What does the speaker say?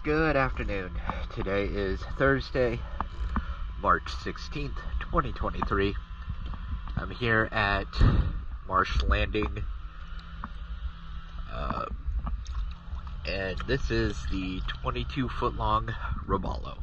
Good afternoon. Today is Thursday, March 16th, 2023. I'm here at Marsh Landing, and this is the 22-foot long Roballo.